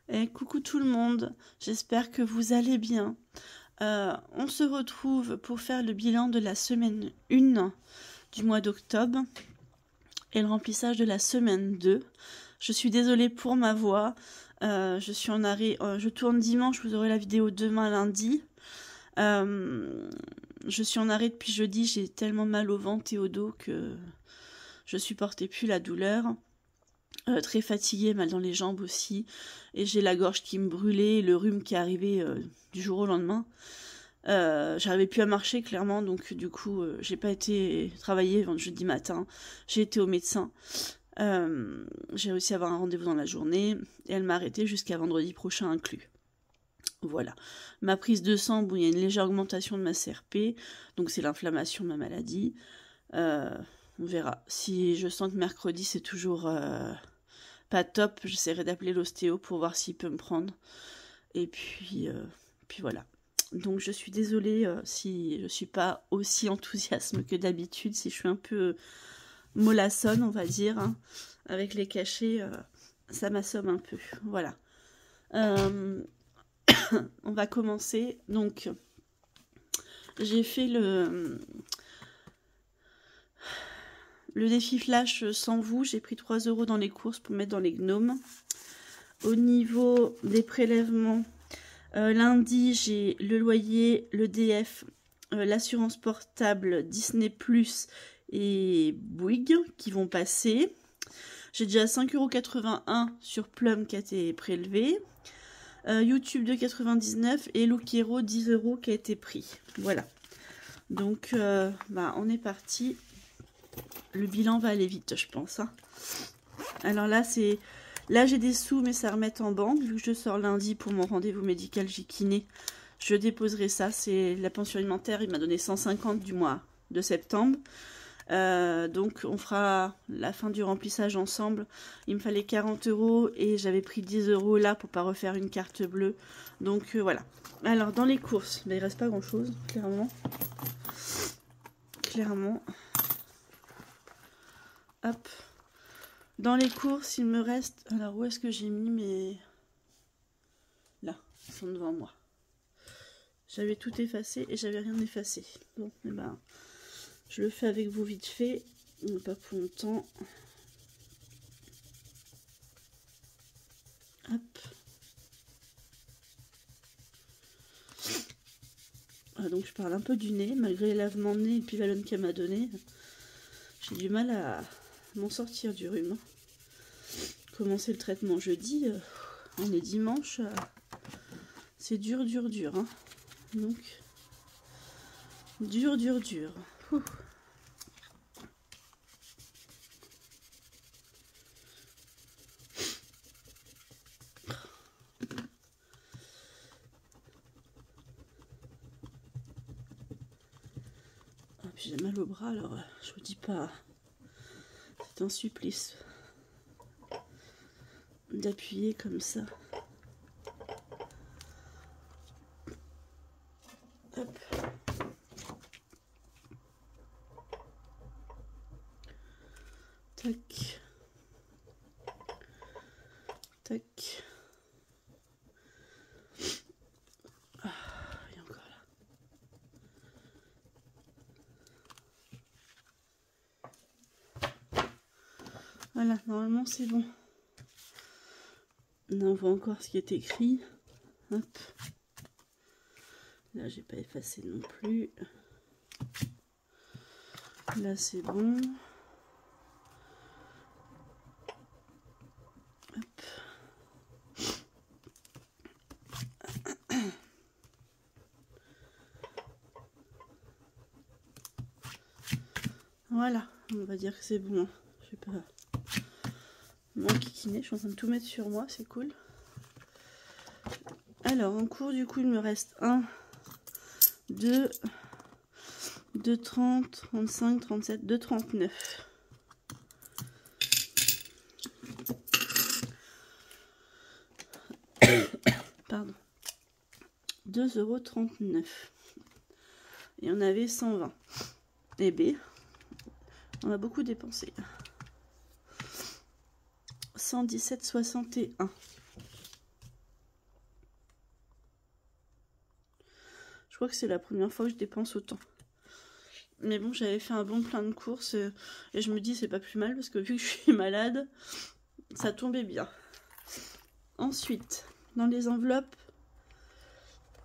Et coucou tout le monde, j'espère que vous allez bien. On se retrouve pour faire le bilan de la semaine 1 du mois d'octobre et le remplissage de la semaine 2. Je suis désolée pour ma voix, je suis en arrêt, je tourne dimanche, vous aurez la vidéo demain lundi. Je suis en arrêt depuis jeudi, j'ai tellement mal au ventre et au dos que je supportais plus la douleur. Très fatiguée, mal dans les jambes aussi, et j'ai la gorge qui me brûlait, le rhume qui est arrivé du jour au lendemain. J'arrivais plus à marcher clairement, donc du coup j'ai pas été travailler jeudi matin, j'ai été au médecin. J'ai réussi à avoir un rendez-vous dans la journée et elle m'a arrêté jusqu'à vendredi prochain inclus. Voilà. Ma prise de sang, bon, il y a une légère augmentation de ma CRP, donc c'est l'inflammation de ma maladie. On verra. Si je sens que mercredi c'est toujours pas top, j'essaierai d'appeler l'ostéo pour voir s'il peut me prendre. Et puis voilà. Donc je suis désolée si je suis pas aussi enthousiasme que d'habitude, si je suis un peu mollassonne, on va dire, hein. Avec les cachets, ça m'assomme un peu. Voilà. On va commencer. Donc j'ai fait le défi flash sans vous. J'ai pris 3 € dans les courses pour mettre dans les gnomes. Au niveau des prélèvements, lundi, j'ai le loyer, le DF, l'assurance portable, Disney Plus et Bouygues qui vont passer. J'ai déjà 5,81 € sur Plum qui a été prélevé. YouTube de 99 et Lookero 10 € qui a été pris. Voilà. Donc, on est parti. Le bilan va aller vite, je pense. Hein. Alors là, j'ai des sous, mais ça remet en banque. Vu que je sors lundi pour mon rendez-vous médical chez kiné, je déposerai ça. C'est la pension alimentaire. Il m'a donné 150 du mois de septembre. Donc on fera la fin du remplissage ensemble. Il me fallait 40 € et j'avais pris 10 € là pour pas refaire une carte bleue. Donc voilà. Alors dans les courses, il reste pas grand chose, clairement. Hop. Dans les courses, il me reste... Alors, où est-ce que j'ai mis mes... Là, ils sont devant moi. J'avais tout effacé et j'avais rien effacé. Bon, je le fais avec vous vite fait. Pas pour longtemps. Hop. Ah, donc, je parle un peu du nez, malgré les lavements de nez et le Pivalone qu'elle m'a donné. J'ai du mal à m'en sortir du rhume. Commencer le traitement jeudi, on est dimanche, c'est dur. Hein. Donc, dur. Ouh. Ah, puis j'ai mal au bras, alors je vous dis pas, c'est un supplice d'appuyer comme ça. Hop. Tac. Tac. Ah, et encore là. Voilà, normalement c'est bon. On voit encore ce qui est écrit. Hop. Là, j'ai pas effacé non plus. Là, c'est bon. Hop. Voilà, on va dire que c'est bon. Je sais pas. Moi, kikiné, je suis en train de tout mettre sur moi, c'est cool. Alors, en cours, du coup, il me reste 1, 2, 30, 35, 37, 2, 39. Pardon. 2,39 €. Et on avait 120. Et B, on a beaucoup dépensé. 117,61 €. crois que c'est la première fois que je dépense autant. Mais bon, j'avais fait un bon plein de courses et je me dis c'est pas plus mal parce que vu que je suis malade, ça tombait bien. Ensuite, dans les enveloppes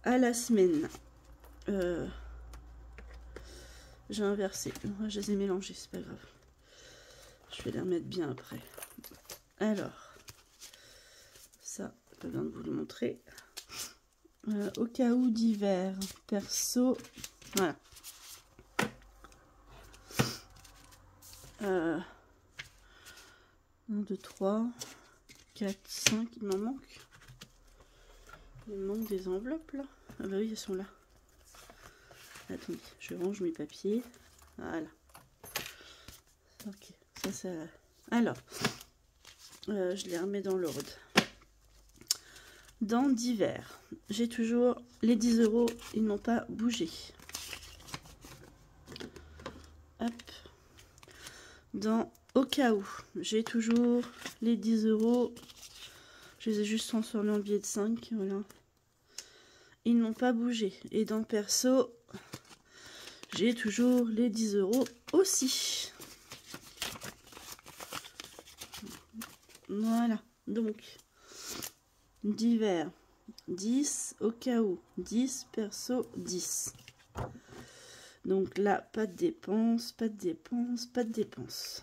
à la semaine, j'ai inversé. Je les ai mélangées, c'est pas grave. Je vais les remettre bien après. Alors, ça, pas besoin de vous le montrer. Au cas où d'hiver, perso, voilà. 1, 2, 3, 4, 5, il m'en manque. Il me manque des enveloppes là. Ah bah oui, elles sont là. Attendez, je range mes papiers. Voilà. Ok, ça. Alors, je les remets dans l'ordre. Dans divers, j'ai toujours les 10 €, ils n'ont pas bougé. Hop. Dans au cas où, j'ai toujours les 10 €. Je les ai juste transformés en billets de 5. Voilà. Ils n'ont pas bougé. Et dans perso, j'ai toujours les 10 € aussi. Voilà. Donc, divers, 10, au cas où, 10, perso, 10. Donc là, pas de dépenses, pas de dépenses, pas de dépenses.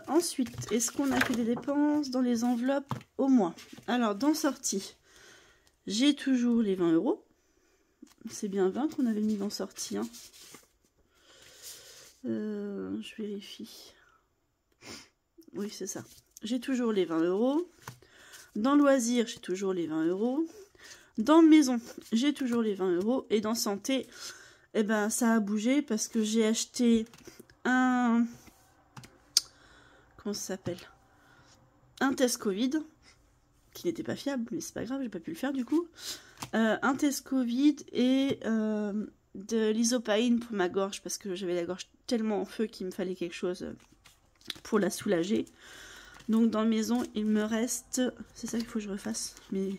Ensuite, est-ce qu'on a fait des dépenses dans les enveloppes au mois? Alors, dans sortie, j'ai toujours les 20 €. C'est bien 20 qu'on avait mis dans sortie. Hein. Je vérifie. Oui, c'est ça. J'ai toujours les 20 €. Dans loisirs, j'ai toujours les 20 €. Dans maison, j'ai toujours les 20 €. Et dans santé, eh ben, ça a bougé parce que j'ai acheté un... Comment ça s'appelle? Un test Covid, qui n'était pas fiable, mais c'est pas grave, j'ai pas pu le faire du coup. Un test Covid et de l'isopaïne pour ma gorge, parce que j'avais la gorge tellement en feu qu'il me fallait quelque chose pour la soulager. Donc dans maison, il me reste... C'est ça qu'il faut que je refasse, mes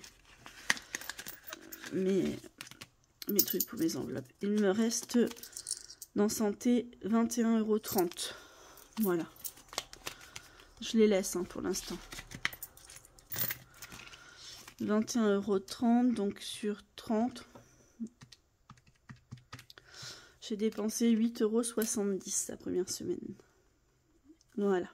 trucs pour mes enveloppes. Il me reste dans santé 21,30 €. Voilà. Je les laisse hein, pour l'instant. 21,30 €, donc sur 30. J'ai dépensé 8,70 € la première semaine. Voilà.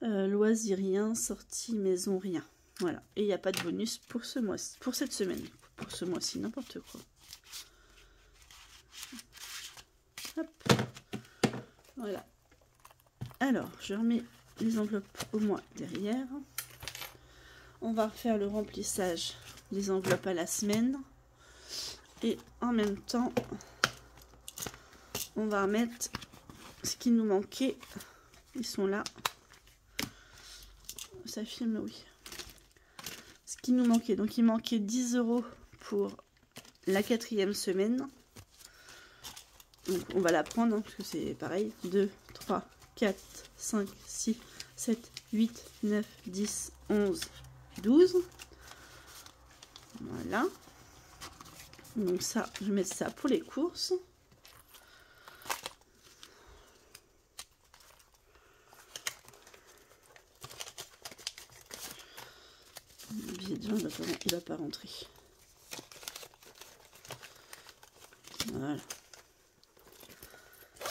Loisirs, rien. Sortie, maison, rien. Voilà. Et il n'y a pas de bonus pour ce mois, pour cette semaine. Pour ce mois-ci, n'importe quoi. Hop. Voilà. Alors, je remets les enveloppes au mois derrière. On va refaire le remplissage des enveloppes à la semaine. Et en même temps, on va remettre ce qui nous manquait. Ils sont là. Ça filme, oui. Ce qui nous manquait. Donc, il manquait 10 € pour la 4e semaine. Donc, on va la prendre, hein, parce que c'est pareil. 2, 3, 4, 5, 6, 7, 8, 9, 10, 11, 12. Voilà. Donc ça, je vais mettre ça pour les courses. Le billet de 20, il va pas rentrer. Voilà.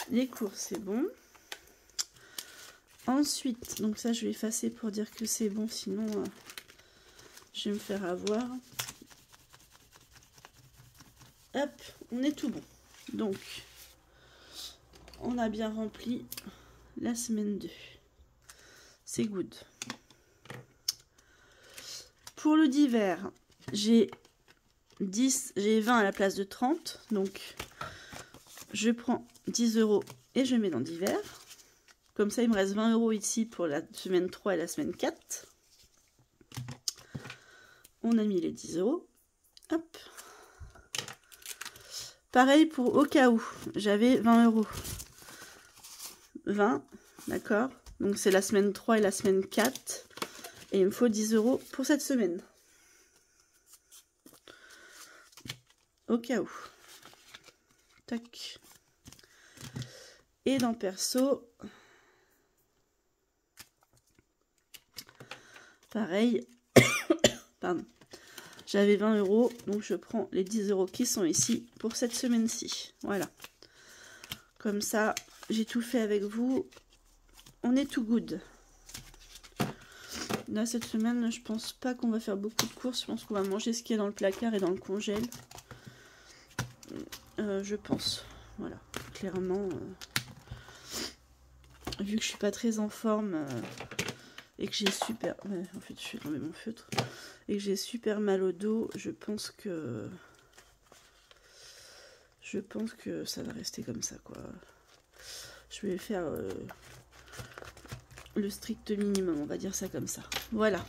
Les courses, c'est bon. Ensuite, donc ça, je vais effacer pour dire que c'est bon, sinon je vais me faire avoir. Hop, on est tout bon. Donc, on a bien rempli la semaine 2. C'est good. Pour le divers, j'ai 20 à la place de 30. Donc, je prends 10 € et je mets dans divers. Comme ça, il me reste 20 € ici pour la semaine 3 et la semaine 4. On a mis les 10 €. Hop. Pareil pour au cas où, j'avais 20 €. 20, d'accord. Donc c'est la semaine 3 et la semaine 4. Et il me faut 10 € pour cette semaine. au cas où. Tac. Et dans perso, pareil. Pardon. J'avais 20 €, donc je prends les 10 € qui sont ici pour cette semaine-ci. Voilà. Comme ça, j'ai tout fait avec vous. On est tout good. Là, cette semaine, je pense pas qu'on va faire beaucoup de courses. Je pense qu'on va manger ce qu'il y a dans le placard et dans le congèle. Je pense. Voilà. Clairement, vu que je suis pas très en forme et que j'ai super... Ouais, en fait, je vais tomber mon feutre. Et que j'ai super mal au dos, je pense que ça va rester comme ça, quoi. Je vais faire le strict minimum, on va dire ça comme ça. Voilà.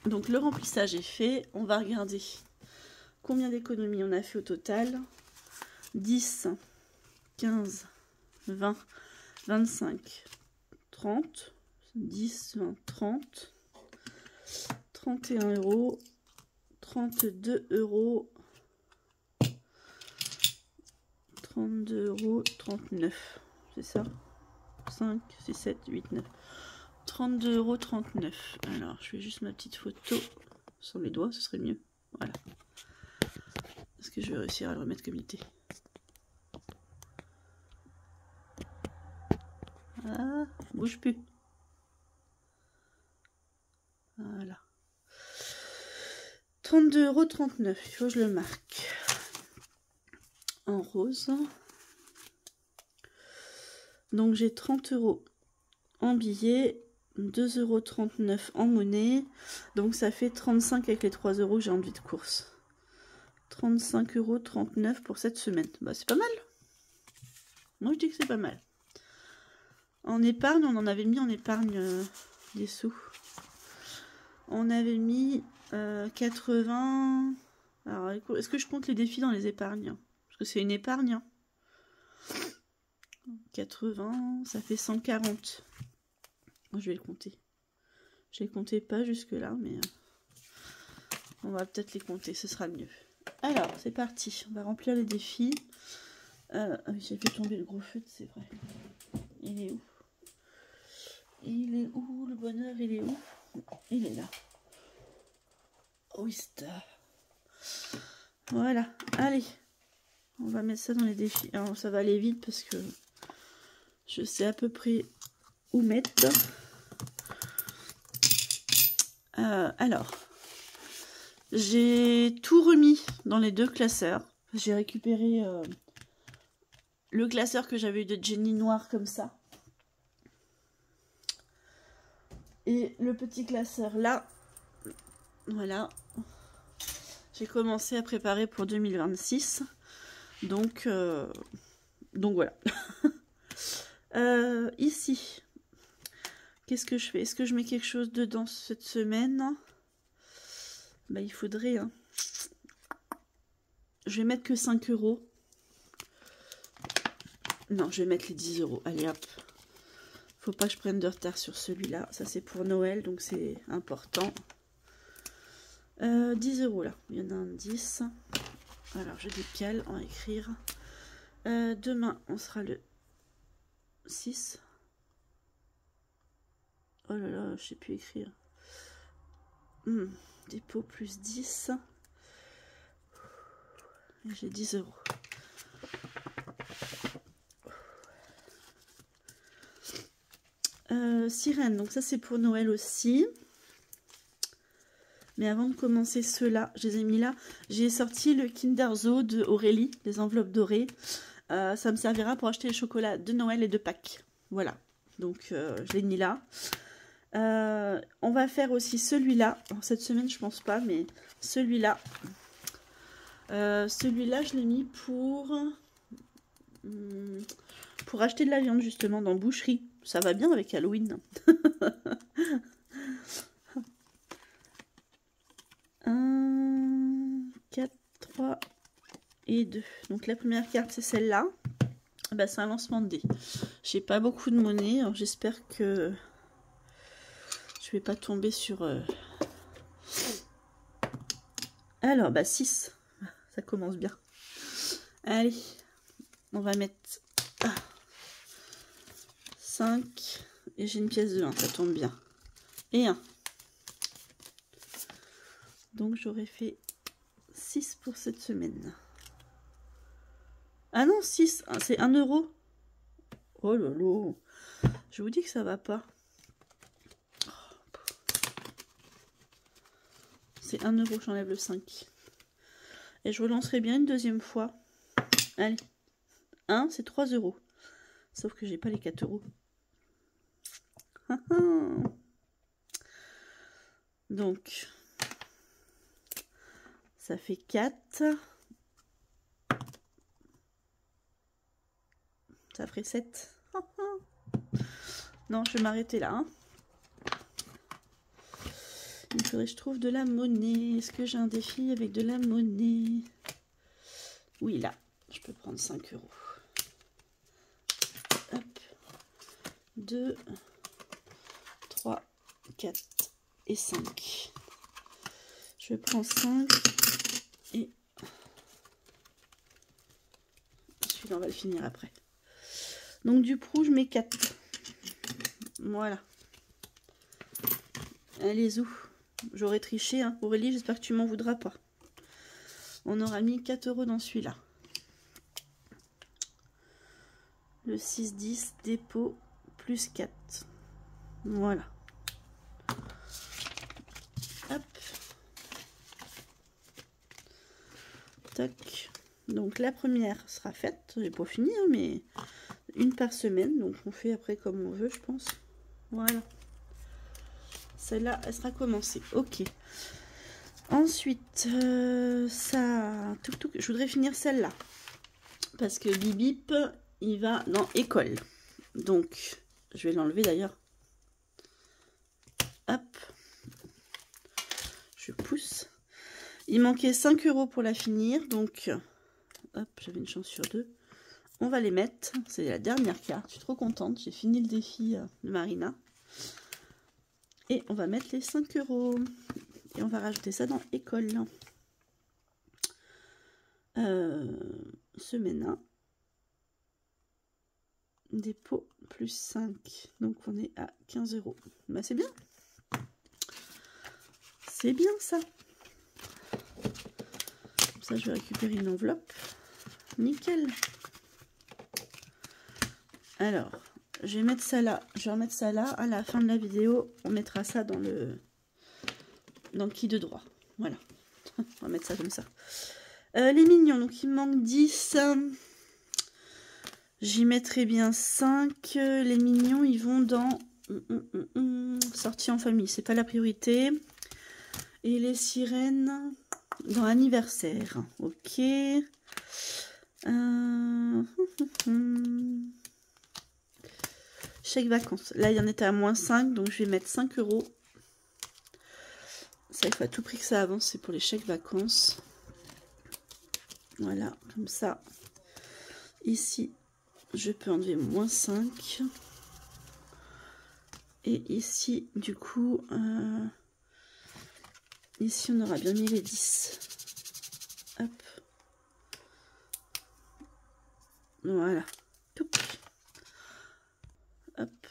Donc le remplissage est fait. On va regarder combien d'économies on a fait au total. 10, 15, 20, 25, 30, 10, 20, 30, 31 €, 32 €, 32 €, 39, c'est ça? 5, 6, 7, 8, 9. 32 €, 39. Alors, je fais juste ma petite photo sur mes doigts, ce serait mieux. Voilà. Est-ce que je vais réussir à le remettre comme il était? Ah, bouge plus. Voilà. 32 €, 39. Il faut que je le marque. En rose. Donc j'ai 30 € en billets, 2,39 € en monnaie. Donc ça fait 35 avec les 3 € que j'ai enduit de course. 35,39 € pour cette semaine. Bah c'est pas mal. Moi je dis que c'est pas mal. En épargne, on en avait mis en épargne des sous. On avait mis 80. Alors est-ce que je compte les défis dans les épargnes? Parce que c'est une épargne. Hein. 80, ça fait 140. Je vais le compter. Je les comptais pas jusque là, mais on va peut-être les compter, ce sera mieux. Alors, c'est parti. On va remplir les défis. J'ai fait tomber le gros feutre, c'est vrai. Il est où? Il est où le bonheur? Il est où? Il est là. Oyster. Voilà. Allez. On va mettre ça dans les défis. Alors, ça va aller vite parce que je sais à peu près où mettre. Alors, j'ai tout remis dans les deux classeurs. J'ai récupéré le classeur que j'avais eu de Jenny noir comme ça. Et le petit classeur là. Voilà. J'ai commencé à préparer pour 2026. Donc voilà. Ici, qu'est-ce que je fais? Est-ce que je mets quelque chose dedans cette semaine? Bah, il faudrait. Hein. Je vais mettre que 5 €. Non, je vais mettre les 10 €. Allez hop. Faut pas que je prenne de retard sur celui-là. Ça, c'est pour Noël, donc c'est important. 10 € là. Il y en a un 10. Alors, je décale. On va écrire. Demain, on sera le 6. Oh là là, je sais plus écrire. Dépôt plus 10. J'ai 10 €. Sirène, donc ça c'est pour Noël aussi. Mais avant de commencer ceux-là, je les ai mis là. J'ai sorti le Kinder Zo de Aurélie, les enveloppes dorées. Ça me servira pour acheter les chocolats de Noël et de Pâques. Voilà, donc je l'ai mis là. On va faire aussi celui-là. Cette semaine, je pense pas, mais celui-là. Celui-là, je l'ai mis pour acheter de la viande, justement, dans boucherie. Ça va bien avec Halloween. 1, 4, 3 et 2. Donc la première carte, c'est celle-là. Bah, c'est un lancement de dés. J'ai pas beaucoup de monnaie, alors j'espère que je vais pas tomber sur... Alors, bah 6. Ça commence bien. Allez, on va mettre 5. Et j'ai une pièce de 1, ça tombe bien. Et 1. Donc j'aurais fait 6 pour cette semaine. Ah non, 6, c'est 1 euro. Oh là là. Je vous dis que ça va pas. C'est 1 euro, j'enlève le 5. Et je relancerai bien une deuxième fois. Allez. 1, c'est 3 euros. Sauf que j'ai pas les 4 euros. Donc, ça fait 4. Ça ferait 7. Non, je vais m'arrêter là. Hein. Il faudrait que je trouve de la monnaie. Est-ce que j'ai un défi avec de la monnaie? Oui, là. Je peux prendre 5 euros. Hop. 2, 3, 4 et 5. Je prends 5 et celui-là, on va le finir après. Donc, du coup, je mets 4. Voilà. Allez, où j'aurais triché, hein. Aurélie, j'espère que tu m'en voudras pas. On aura mis 4 euros dans celui-là. Le 6-10, dépôt, plus 4. Voilà. Hop. Tac. Donc la première sera faite. J'ai pas fini, hein, mais une par semaine. Donc on fait après comme on veut, je pense. Voilà. Celle-là, elle sera commencée. Ok. Ensuite, ça... Je voudrais finir celle-là. Parce que Bibip, il va dans école. Donc, je vais l'enlever d'ailleurs. Hop. Je pousse. Il manquait 5 euros pour la finir. Donc, hop, j'avais une chance sur 2. On va les mettre. C'est la dernière carte. Je suis trop contente. J'ai fini le défi de Marina. Et on va mettre les 5 euros. Et on va rajouter ça dans école. Semaine 1. Dépôt plus 5. Donc on est à 15 euros. Bah, c'est bien. C'est bien ça. Comme ça, je vais récupérer une enveloppe. Nickel. Alors, je vais mettre ça là. Je vais remettre ça là. À la fin de la vidéo, on mettra ça dans le qui de droit. Voilà. On va mettre ça comme ça. Les mignons, donc il me manque 10. J'y mettrai bien 5. Les mignons, ils vont dans sortie en famille. C'est pas la priorité. Et les sirènes dans anniversaire. Ok. Chèque vacances. Là, il y en était à moins 5. Donc, je vais mettre 5 euros. Ça, il faut à tout prix que ça avance. C'est pour les chèques vacances. Voilà, comme ça. Ici, je peux enlever moins 5. Et ici, du coup, ici, on aura bien mis les 10. Hop. Voilà. Hop.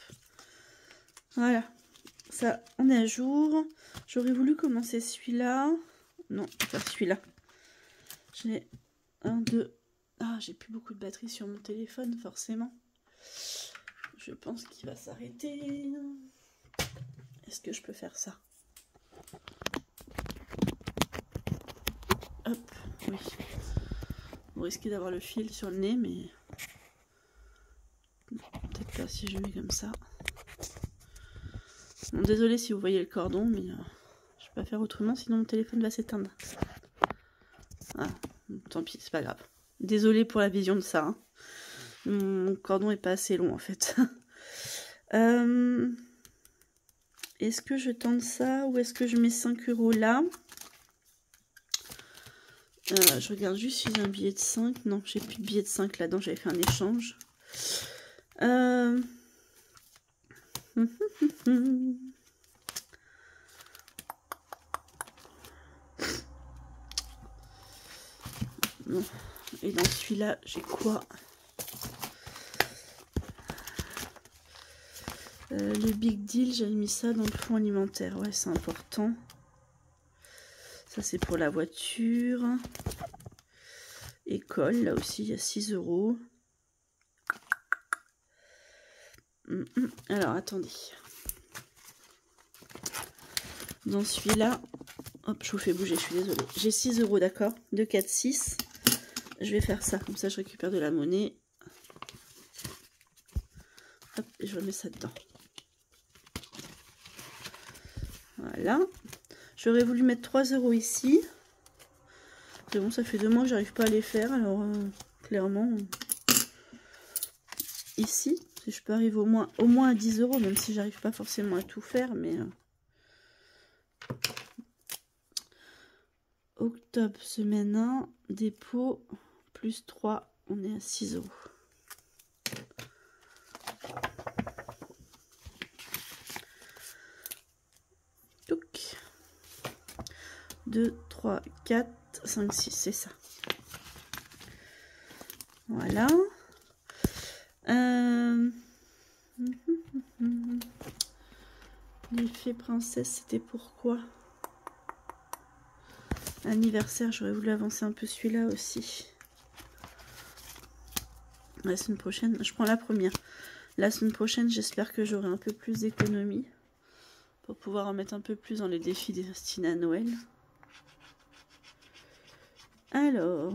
Voilà. Ça, on est à jour. J'aurais voulu commencer celui-là. Non, pas celui-là. J'ai 1, 2. Ah, j'ai plus beaucoup de batterie sur mon téléphone, forcément. Je pense qu'il va s'arrêter. Est-ce que je peux faire ça? Hop, oui. Vous risquez d'avoir le fil sur le nez, mais peut-être pas si je mets comme ça. Bon, désolé si vous voyez le cordon, mais je vais pas faire autrement, sinon mon téléphone va s'éteindre. Ah, tant pis, c'est pas grave. Désolé pour la vision de ça. Hein. Mon cordon est pas assez long en fait. Est-ce que je tente ça ou est-ce que je mets 5 euros là? Je regarde juste si j'ai un billet de 5. Non, j'ai plus de billet de 5 là-dedans. J'avais fait un échange. Non. Et dans celui-là, j'ai quoi? Le Big Deal, j'avais mis ça dans le fonds alimentaire. Ouais, c'est important. Ça, c'est pour la voiture. École, là aussi, il y a 6 €. Alors, attendez. Dans celui-là, hop, je vous fais bouger, je suis désolée. J'ai 6 €, d'accord? 2, 4, 6. Je vais faire ça, comme ça je récupère de la monnaie. Hop, et je remets ça dedans. Voilà. J'aurais voulu mettre 3 € ici. C'est bon, ça fait 2 mois que j'arrive pas à les faire, alors clairement, ici, si je peux arriver au moins à 10 €, même si j'arrive pas forcément à tout faire, mais... Octobre, semaine 1, dépôt, plus 3, on est à 6 €. Touc. 2, 3, 4, 5, 6, c'est ça. Voilà. L'effet princesse, c'était pourquoi? Anniversaire, j'aurais voulu avancer un peu celui-là aussi. La semaine prochaine, je prends la première. La semaine prochaine, j'espère que j'aurai un peu plus d'économie pour pouvoir en mettre un peu plus dans les défis destinés à Noël. Alors...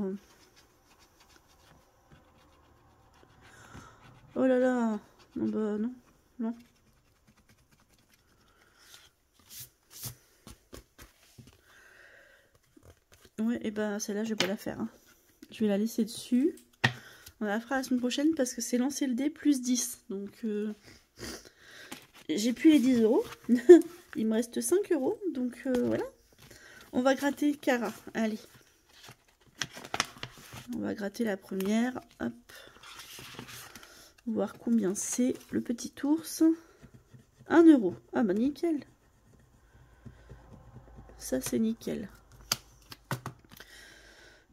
Oh là là! Non, bah non, non. Ouais, et bah celle-là, je vais pas la faire. Hein. Je vais la laisser dessus. On la fera la semaine prochaine parce que c'est lancer le dé plus 10. Donc, j'ai plus les 10 €. Il me reste 5 €. Donc, voilà. On va gratter Cara. Allez. On va gratter la première. Hop. Voir combien c'est. Le petit ours. 1 €. Ah bah nickel. Ça, c'est nickel.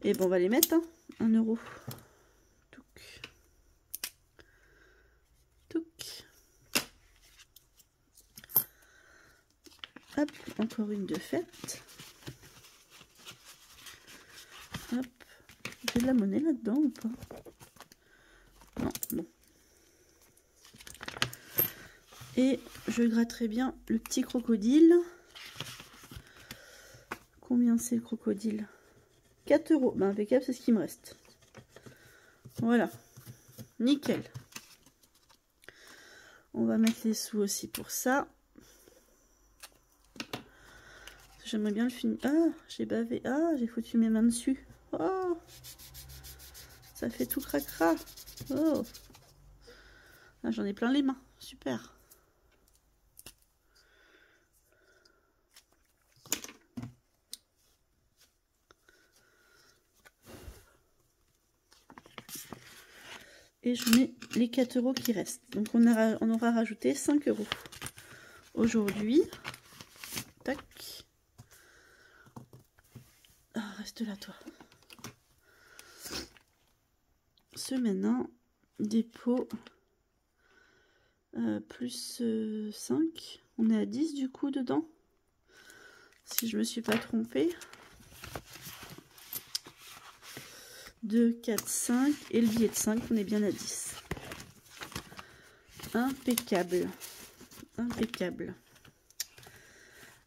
Et bon, on va les mettre. Hein. 1 €. Hop, encore une de faite. Hop. J'ai de la monnaie là-dedans ou pas? Non, bon. Et je gratterai bien le petit crocodile. Combien c'est le crocodile? 4 €. Ben, impeccable, c'est ce qui me reste. Voilà. Nickel. On va mettre les sous aussi pour ça. J'aimerais bien le finir. Ah, j'ai bavé. Ah, j'ai foutu mes mains dessus. Oh, ça fait tout cracra. Oh, ah, j'en ai plein les mains. Super. Et je mets les 4 € qui restent. Donc on aura rajouté 5 € aujourd'hui. Tac. Ah, reste là toi. Semaine 1, dépôt plus 5. On est à 10 du coup dedans. Si je me suis pas trompée. 2, 4, 5. Et le billet de 5, on est bien à 10. Impeccable. Impeccable.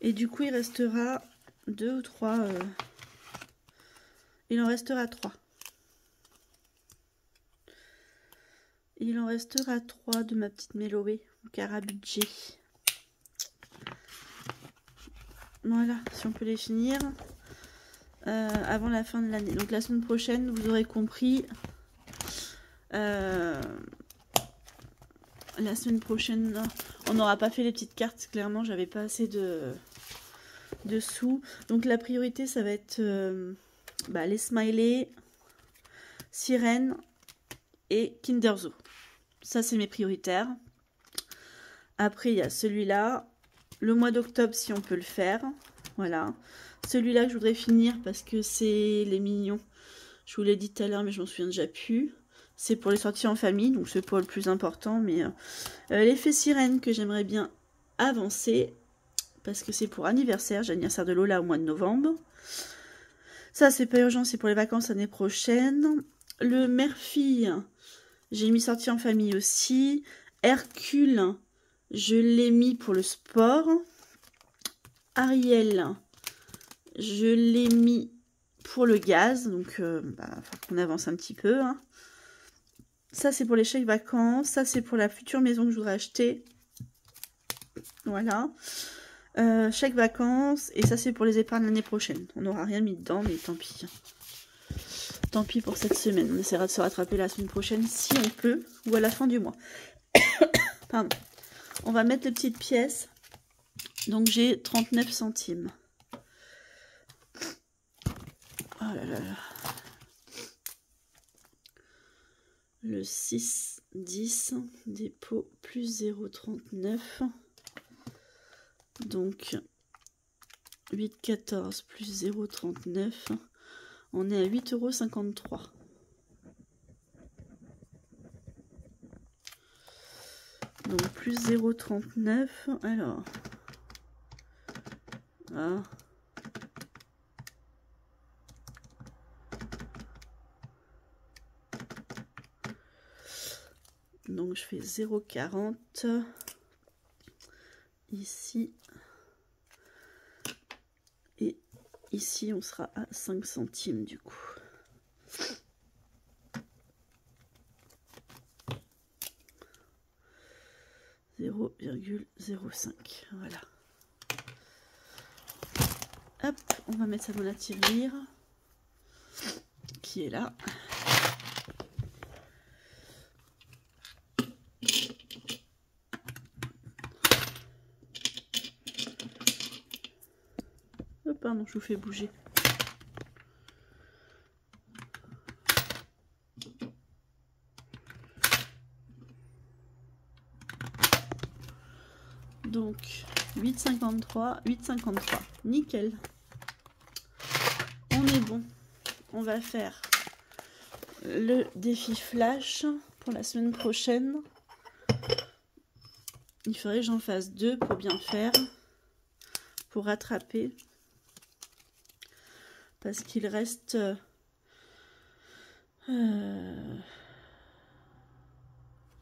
Et du coup, il restera 2 ou 3. Il en restera 3. Il en restera 3 de ma petite Méloé au Cara budget. Voilà, si on peut les finir avant la fin de l'année. Donc la semaine prochaine, vous aurez compris. La semaine prochaine, on n'aura pas fait les petites cartes. Clairement, j'avais pas assez de sous. Donc la priorité, ça va être les smileys, sirène et Kinder Zo. Ça, c'est mes prioritaires. Après, il y a celui-là. Le mois d'octobre, si on peut le faire. Voilà. Celui-là que je voudrais finir parce que c'est les mignons. Je vous l'ai dit tout à l'heure, mais je m'en souviens déjà plus. C'est pour les sorties en famille, donc c'est pas le plus important. Mais l'effet sirène que j'aimerais bien avancer, parce que c'est pour anniversaire. J'ai l'anniversaire de Lola au mois de novembre. Ça, c'est pas urgent, c'est pour les vacances l'année prochaine. Le mère-fille, j'ai mis sortie en famille aussi. Hercule, je l'ai mis pour le sport. Ariel, je l'ai mis pour le gaz. Donc, faut qu'on avance un petit peu. Hein. Ça, c'est pour les chèques vacances. Ça, c'est pour la future maison que je voudrais acheter. Voilà. Chèque vacances. Et ça, c'est pour les épargnes l'année prochaine. On n'aura rien mis dedans, mais tant pis. Tant pis pour cette semaine. On essaiera de se rattraper la semaine prochaine si on peut. Ou à la fin du mois. Pardon. On va mettre les petites pièces. Donc, j'ai 39 centimes. Oh là là là. Le 6, 10, dépôt plus 0,39. Donc, 8, 14 plus 0,39. On est à 8,53 €. Donc, plus 0,39. Alors. Ah. Donc, je fais 0,40. Ici. Et ici, on sera à 5 centimes du coup. « 0,05 ». Voilà. Hop, on va mettre ça dans la tirelire qui est là. Oh, pardon, je vous fais bouger. Donc, 8,53, 8,53. Nickel. On est bon. On va faire le défi flash pour la semaine prochaine. Il faudrait que j'en fasse 2 pour bien faire. Pour rattraper. Parce qu'il reste...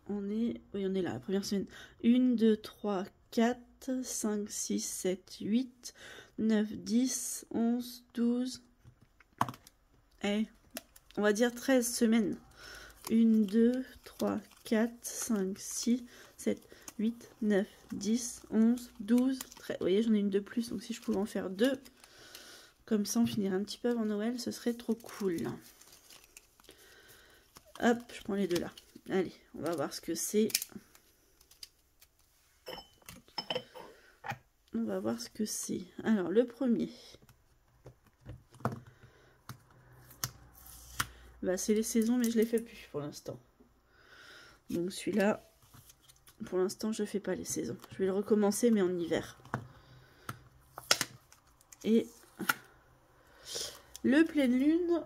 Oui, on est là, la première semaine. 1, 2, 3, 4, 5, 6, 7, 8, 9, 10, 11, 12. Eh, on va dire 13 semaines. 1, 2, 3, 4, 5, 6, 7, 8, 9, 10, 11, 12, 13. Vous voyez, j'en ai une de plus, donc si je pouvais en faire 2, comme ça on finirait un petit peu avant Noël, ce serait trop cool. Hop, je prends les deux là. Allez, on va voir ce que c'est. On va voir ce que c'est. Alors, le premier. Bah, c'est les saisons, mais je ne les fais plus pour l'instant. Donc, celui-là, pour l'instant, je ne fais pas les saisons. Je vais le recommencer, mais en hiver. Et le pleine lune,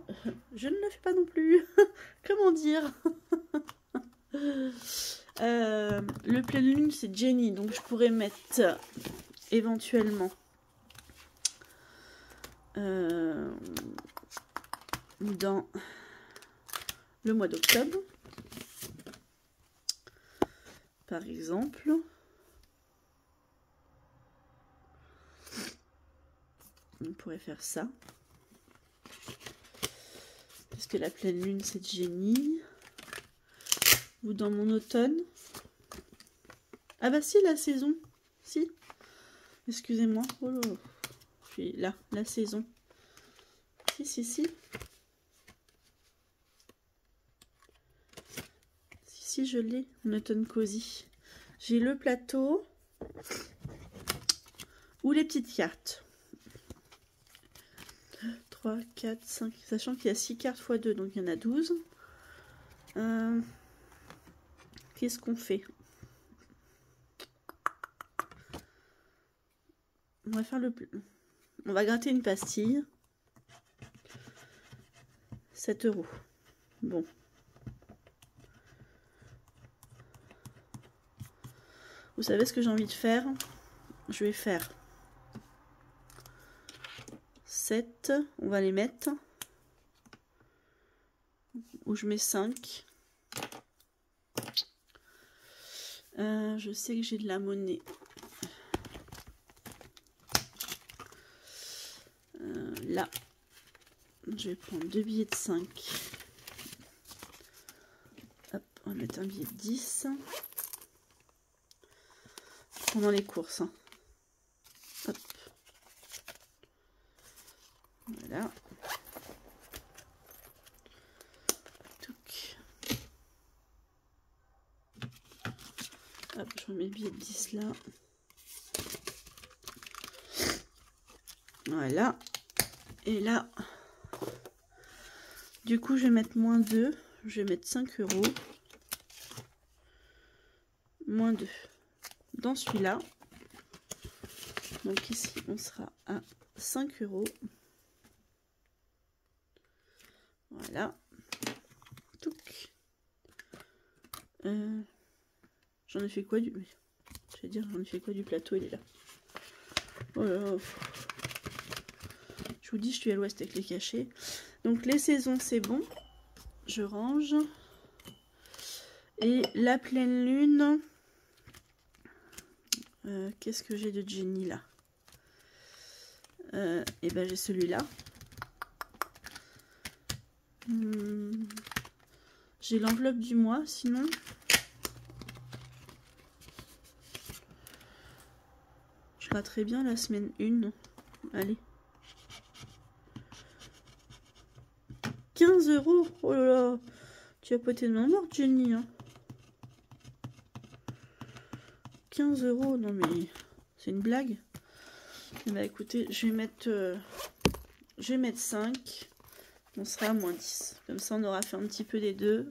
je ne le fais pas non plus. Comment dire? Le pleine lune, c'est Jenny. Donc, je pourrais mettre... éventuellement dans le mois d'octobre, par exemple. On pourrait faire ça. Parce que la pleine lune, c'est Jenny. Ou dans mon automne. Ah bah si, la saison. Si. Excusez-moi. Oh là là. Je suis là, la saison. Si, si, si. Si, si, je l'ai. En automne cosy. J'ai le plateau. Ou les petites cartes. 3, 4, 5. Sachant qu'il y a 6 cartes x 2, donc il y en a 12. Qu'est-ce qu'on fait? On va faire on va gratter une pastille. 7 €. Bon. Vous savez ce que j'ai envie de faire? Je vais faire 7. On va les mettre. Ou je mets 5. Je sais que j'ai de la monnaie. Là. Je vais prendre 2 billets de 5. Hop, on va mettre un billet de 10. Pendant les courses. Hein. Hop. Voilà. Touc. Hop, je remets le billet de 10 là. Voilà. Et là, du coup, je vais mettre moins 2. Je vais mettre 5 €. Moins 2. Dans celui-là. Donc ici, on sera à 5 €. Voilà. Touc. J'en ai fait quoi du... Je vais dire, j'en ai fait quoi du plateau, il est là. Oh là là. Je vous dis, je suis à l'ouest avec les cachets. Donc les saisons, c'est bon. Je range. Et la pleine lune... qu'est-ce que j'ai de Jenny là? Et ben j'ai celui-là. J'ai l'enveloppe du mois, sinon. Je raterai bien la semaine 1. Allez. 15 €. Oh là là. Tu as poté de main morte, Jenny. Hein. 15 €. Non mais c'est une blague. Eh ben, écoutez, je vais mettre 5. On sera à moins 10. Comme ça, on aura fait un petit peu des deux.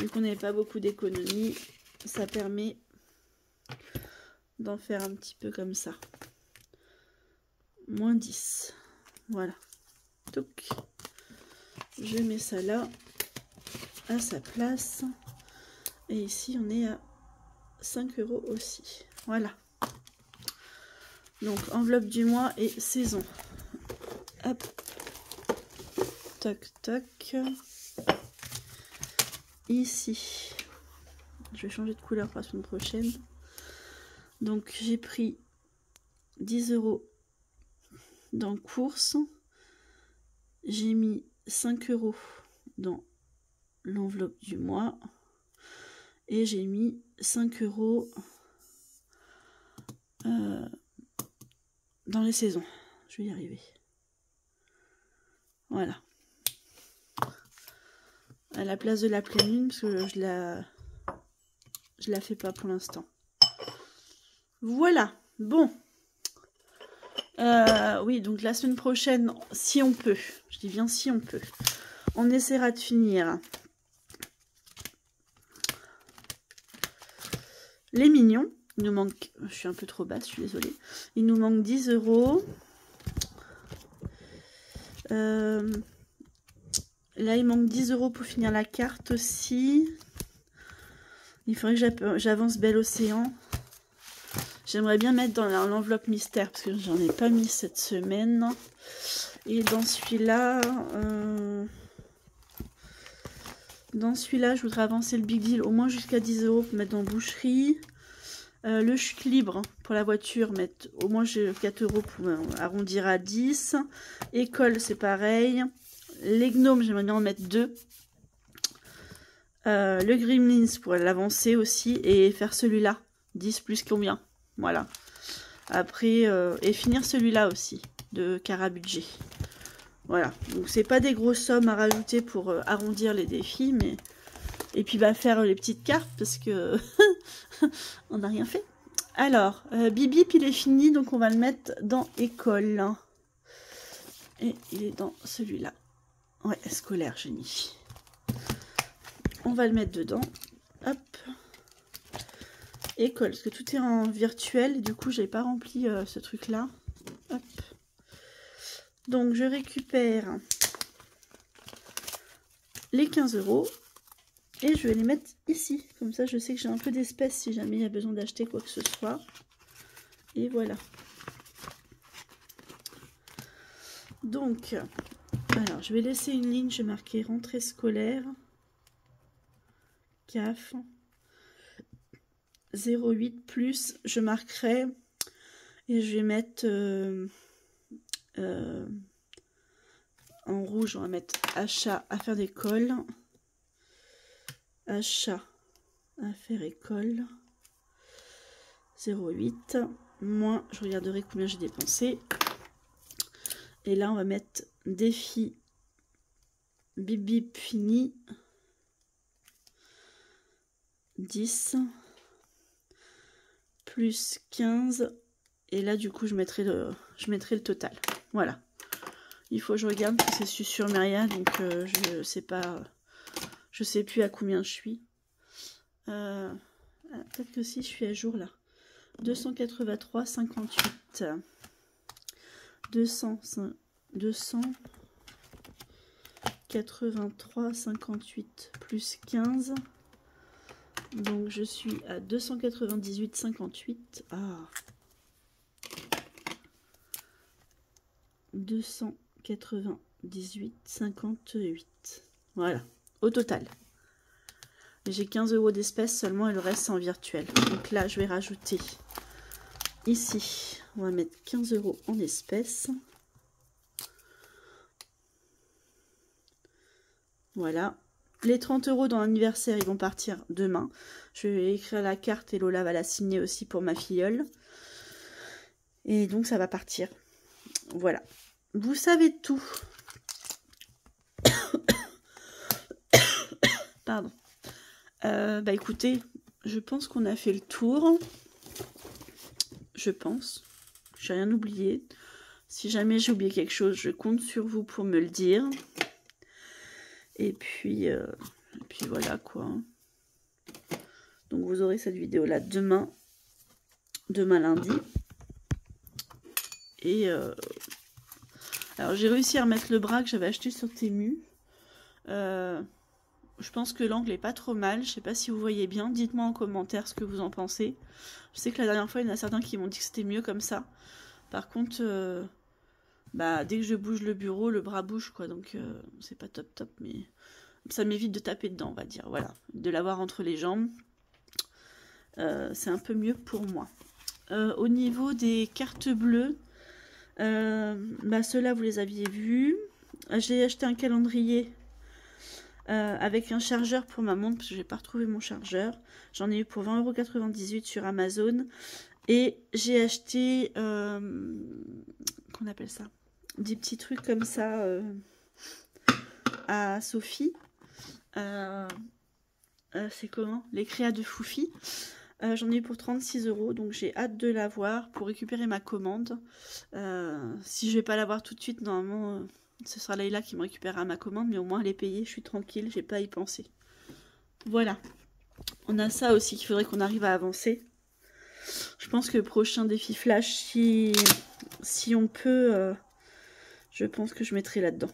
Vu qu'on n'avait pas beaucoup d'économies, ça permet d'en faire un petit peu comme ça. Moins 10. Voilà. Touc. Je mets ça là, à sa place. Et ici, on est à 5 € aussi. Voilà. Donc, enveloppe du mois et saison. Hop. Toc, toc. Ici. Je vais changer de couleur pour la semaine prochaine. Donc, j'ai pris 10 € dans course. J'ai mis 5 € dans l'enveloppe du mois. Et j'ai mis 5 € dans les saisons. Je vais y arriver. Voilà. À la place de la pleine lune, parce que je la fais pas pour l'instant. Voilà. Bon. Oui, donc la semaine prochaine, si on peut, je dis bien si on peut, on essaiera de finir les mignons. Il nous manque, je suis un peu trop basse, je suis désolée. Il nous manque 10 €. Là, il manque 10 € pour finir la carte aussi. Il faudrait que j'avance Bel Océan. J'aimerais bien mettre dans l'enveloppe mystère parce que j'en ai pas mis cette semaine. Et dans celui-là, je voudrais avancer le Big Deal au moins jusqu'à 10 € pour mettre dans boucherie. Le chute libre pour la voiture, mettre au moins 4 € pour arrondir à 10. École, c'est pareil. Les gnomes, j'aimerais bien en mettre 2. Le Gremlins pour l'avancer aussi et faire celui-là. 10 plus combien? Voilà. Après, et finir celui-là aussi, de Carabudget. Voilà. Donc, c'est pas des grosses sommes à rajouter pour arrondir les défis, mais... Et puis, bah, faire les petites cartes, parce que on n'a rien fait. Alors, Bip Bip, il est fini, donc on va le mettre dans école. Et il est dans celui-là. Ouais, scolaire, génie. On va le mettre dedans. Hop. École, parce que tout est en virtuel. Et du coup, j'ai pas rempli ce truc-là. Hop. Donc, je récupère les 15 € et je vais les mettre ici. Comme ça, je sais que j'ai un peu d'espèces si jamais il y a besoin d'acheter quoi que ce soit. Et voilà. Donc, alors, je vais laisser une ligne, je vais marquer rentrée scolaire, CAF, 08 plus, je marquerai, et je vais mettre en rouge, on va mettre achat, affaires d'école, achat, affaires école, 08, moins, je regarderai combien j'ai dépensé. Et là, on va mettre défi bip bip fini 10 plus 15. Et là, du coup, je mettrai le total. Voilà. Il faut que je regarde parce que c'est sur Myria, donc je sais pas, je sais plus à combien je suis. Peut-être que si je suis à jour là. 283,58. 283,58 plus 15. Donc je suis à 298,58. Ah. 298,58. Voilà, au total. J'ai 15 € d'espèces seulement et le reste c'est en virtuel. Donc là, je vais rajouter ici, on va mettre 15 € en espèces. Voilà. Les 30 € dans l'anniversaire, ils vont partir demain. Je vais écrire la carte et Lola va la signer aussi pour ma filleule. Et donc ça va partir. Voilà. Vous savez tout. Pardon. Bah écoutez, je pense qu'on a fait le tour. Je pense. J'ai rien oublié. Si jamais j'ai oublié quelque chose, je compte sur vous pour me le dire. Et puis voilà quoi. Donc vous aurez cette vidéo là demain lundi. Et alors j'ai réussi à remettre le bras que j'avais acheté sur Temu. Je pense que l'angle est pas trop mal. Je sais pas si vous voyez bien. Dites-moi en commentaire ce que vous en pensez. Je sais que la dernière fois, il y en a certains qui m'ont dit que c'était mieux comme ça. Par contre, dès que je bouge le bureau, le bras bouge, quoi. Donc, c'est pas top, mais ça m'évite de taper dedans, on va dire. Voilà, de l'avoir entre les jambes. C'est un peu mieux pour moi. Au niveau des cartes bleues, ceux-là, vous les aviez vus. J'ai acheté un calendrier avec un chargeur pour ma montre parce que j'ai pas retrouvé mon chargeur. J'en ai eu pour 20,98 € sur Amazon. Et j'ai acheté qu'on appelle ça, des petits trucs comme ça à Sophie. C'est comment? Les créas de Foufi. J'en ai eu pour 36 €, donc j'ai hâte de l'avoir pour récupérer ma commande. Si je vais pas l'avoir tout de suite, normalement ce sera Leïla qui me récupérera ma commande, mais au moins elle est payée, je suis tranquille, j'ai pas à y penser. Voilà. On a ça aussi qu'il faudrait qu'on arrive à avancer. Je pense que le prochain défi flash, si on peut, je pense que je mettrai là-dedans.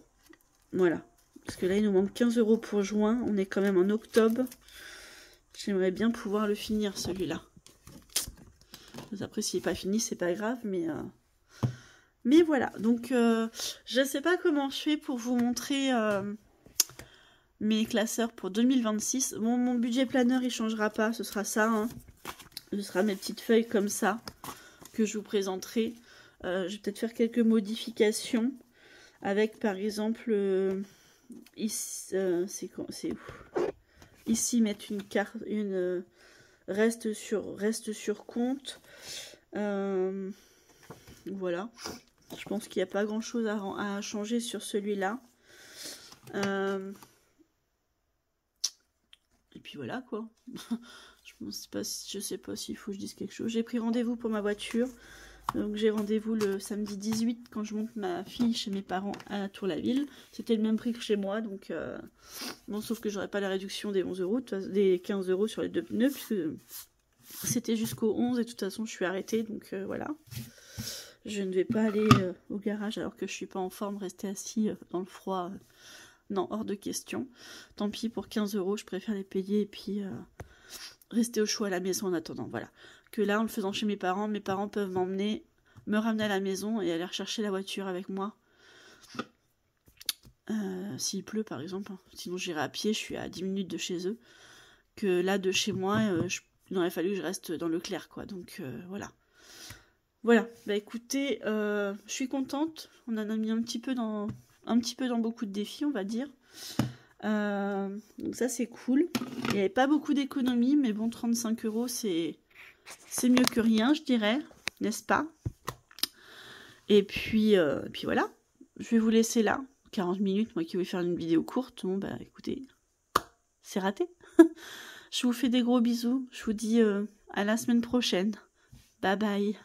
Voilà. Parce que là, il nous manque 15 € pour juin. On est quand même en octobre. J'aimerais bien pouvoir le finir, celui-là. Après, s'il n'est pas fini, c'est pas grave, mais voilà. Donc, je ne sais pas comment je fais pour vous montrer mes classeurs pour 2026. Bon, mon budget planeur, il ne changera pas. Ce sera ça, hein. Ce sera mes petites feuilles comme ça que je vous présenterai. Je vais peut-être faire quelques modifications avec par exemple ici, c'est où? Ici mettre une carte, reste sur compte. Voilà. Je pense qu'il n'y a pas grand chose à changer sur celui-là. Et puis voilà quoi. Je sais pas s'il faut que je dise quelque chose. J'ai pris rendez-vous pour ma voiture. Donc j'ai rendez-vous le samedi 18 quand je monte ma fille chez mes parents à Tour-la-Ville. C'était le même prix que chez moi. Donc bon, sauf que j'aurais pas la réduction des 11 €, des 15 € sur les deux pneus. Puisque c'était jusqu'au 11 et de toute façon je suis arrêtée. Donc voilà. Je ne vais pas aller au garage alors que je suis pas en forme. Rester assis dans le froid. non, hors de question. Tant pis, pour 15 €, je préfère les payer et puis rester au chaud à la maison en attendant, voilà. Que là, en le faisant chez mes parents peuvent m'emmener, me ramener à la maison et aller rechercher la voiture avec moi. S'il pleut, par exemple. Sinon, j'irai à pied, je suis à 10 minutes de chez eux. Que là, de chez moi, il aurait fallu que je reste dans le clair, quoi. Donc, voilà. Voilà, bah écoutez, je suis contente. On en a mis un petit peu dans beaucoup de défis, on va dire. Donc ça, c'est cool. Il n'y avait pas beaucoup d'économies, mais bon, 35 €, c'est mieux que rien, je dirais, n'est-ce pas? Et puis voilà, je vais vous laisser là. 40 minutes, moi qui voulais faire une vidéo courte. Bon, bah écoutez, c'est raté. Je vous fais des gros bisous. Je vous dis à la semaine prochaine. Bye bye.